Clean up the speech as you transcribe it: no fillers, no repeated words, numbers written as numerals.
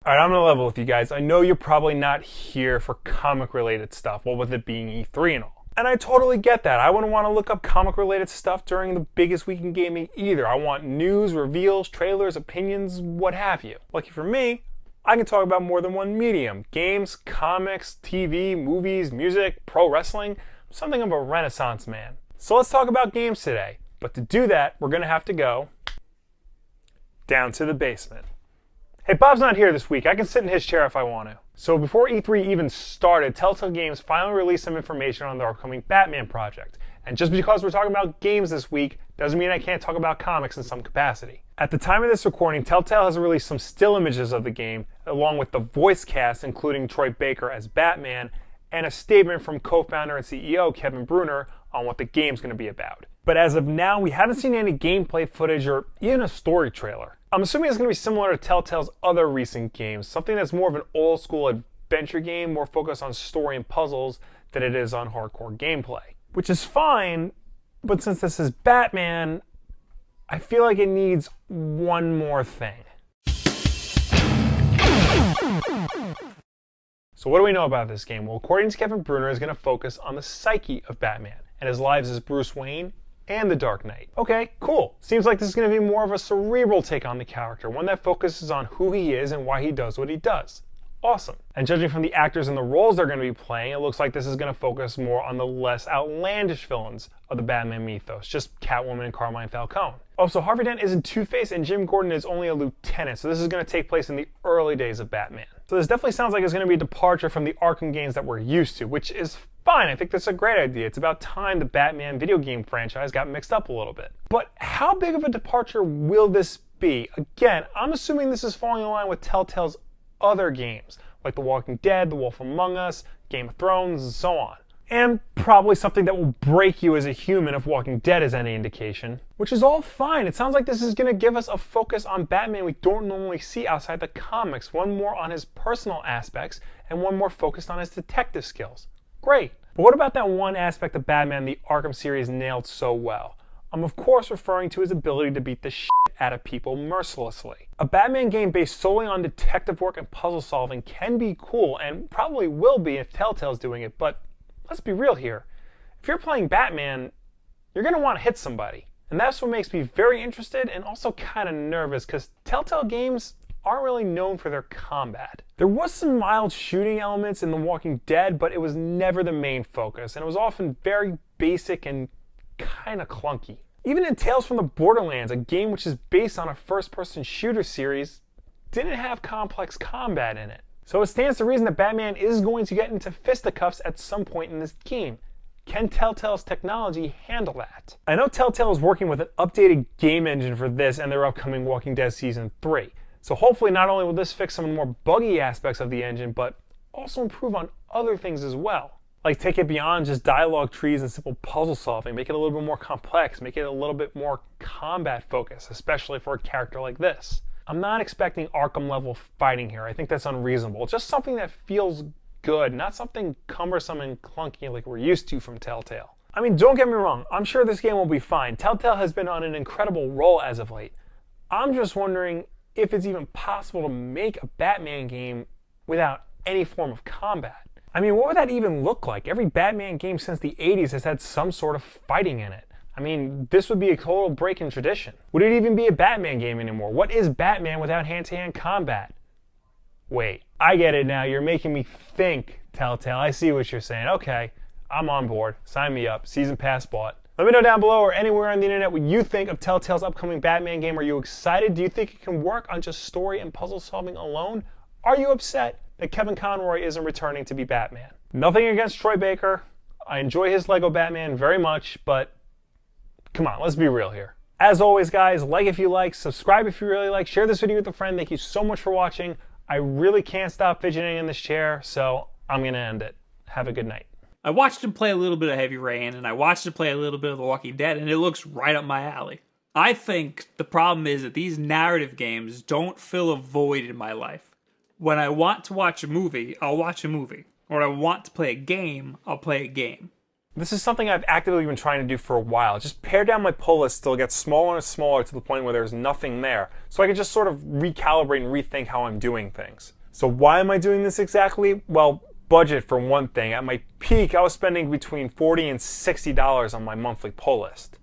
Alright, I'm gonna level with you guys. I know you're probably not here for comic related stuff, well, with it being E3 and all. And I totally get that. I wouldn't want to look up comic related stuff during the biggest week in gaming either. I want news, reveals, trailers, opinions, what have you. Lucky for me, I can talk about more than one medium. Games, comics, TV, movies, music, pro wrestling. I'm something of a renaissance man. So let's talk about games today. But to do that, we're gonna have to go down to the basement. Hey, Bob's not here this week. I can sit in his chair if I want to. So before E3 even started, Telltale Games finally released some information on their upcoming Batman project. And just because we're talking about games this week, doesn't mean I can't talk about comics in some capacity. At the time of this recording, Telltale has released some still images of the game, along with the voice cast, including Troy Baker as Batman, and a statement from co-founder and CEO Kevin Bruner on what the game's going to be about. But as of now, we haven't seen any gameplay footage or even a story trailer. I'm assuming it's going to be similar to Telltale's other recent games, something that's more of an old school adventure game, more focused on story and puzzles than it is on hardcore gameplay. Which is fine, but since this is Batman, I feel like it needs one more thing. So what do we know about this game? Well, according to Kevin Bruner, it's going to focus on the psyche of Batman and his lives as Bruce Wayne and the Dark Knight. Okay, cool. Seems like this is going to be more of a cerebral take on the character, one that focuses on who he is and why he does what he does. Awesome. And judging from the actors and the roles they're going to be playing, it looks like this is going to focus more on the less outlandish villains of the Batman mythos, just Catwoman and Carmine Falcone. Also, Harvey Dent isn't Two-Face and Jim Gordon is only a lieutenant, so this is going to take place in the early days of Batman. So this definitely sounds like it's going to be a departure from the Arkham games that we're used to, which is fine. I think that's a great idea. It's about time the Batman video game franchise got mixed up a little bit. But how big of a departure will this be? Again, I'm assuming this is falling in line with Telltale's other games, like The Walking Dead, The Wolf Among Us, Game of Thrones, and so on. And probably something that will break you as a human if Walking Dead is any indication. Which is all fine. It sounds like this is going to give us a focus on Batman we don't normally see outside the comics. One more on his personal aspects, and one more focused on his detective skills. Great. But what about that one aspect of Batman the Arkham series nailed so well? I'm of course referring to his ability to beat the shit out of people mercilessly. A Batman game based solely on detective work and puzzle solving can be cool, and probably will be if Telltale's doing it, but let's be real here. If you're playing Batman, you're going to want to hit somebody. And that's what makes me very interested and also kind of nervous, because Telltale games aren't really known for their combat. There was some mild shooting elements in The Walking Dead, but it was never the main focus, and it was often very basic and kind of clunky. Even in Tales from the Borderlands, a game which is based on a first-person shooter series, didn't have complex combat in it. So it stands to reason that Batman is going to get into fisticuffs at some point in this game. Can Telltale's technology handle that? I know Telltale is working with an updated game engine for this and their upcoming Walking Dead Season 3. So hopefully not only will this fix some of the more buggy aspects of the engine, but also improve on other things as well. Like take it beyond just dialogue trees and simple puzzle solving, make it a little bit more complex, make it a little bit more combat focused, especially for a character like this. I'm not expecting Arkham level fighting here. I think that's unreasonable. Just something that feels good, not something cumbersome and clunky like we're used to from Telltale. I mean, don't get me wrong, I'm sure this game will be fine. Telltale has been on an incredible roll as of late. I'm just wondering if it's even possible to make a Batman game without any form of combat. I mean, what would that even look like? Every Batman game since the 80s has had some sort of fighting in it. I mean, this would be a total break in tradition. Would it even be a Batman game anymore? What is Batman without hand-to-hand combat? Wait, I get it now. You're making me think, Telltale. I see what you're saying. Okay, I'm on board. Sign me up. Season pass bought. Let me know down below or anywhere on the internet what you think of Telltale's upcoming Batman game. Are you excited? Do you think it can work on just story and puzzle solving alone? Are you upset that Kevin Conroy isn't returning to be Batman? Nothing against Troy Baker. I enjoy his Lego Batman very much, but come on, let's be real here. As always, guys, like if you like, subscribe if you really like, share this video with a friend. Thank you so much for watching. I really can't stop fidgeting in this chair, so I'm going to end it. Have a good night. I watched him play a little bit of Heavy Rain, and I watched him play a little bit of The Walking Dead, and it looks right up my alley. I think the problem is that these narrative games don't fill a void in my life. When I want to watch a movie, I'll watch a movie. Or when I want to play a game, I'll play a game. This is something I've actively been trying to do for a while. Just pare down my pull list till it gets smaller and smaller to the point where there's nothing there, so I can just sort of recalibrate and rethink how I'm doing things. So why am I doing this exactly? Well, budget for one thing. At my peak, I was spending between $40 and $60 on my monthly pull list.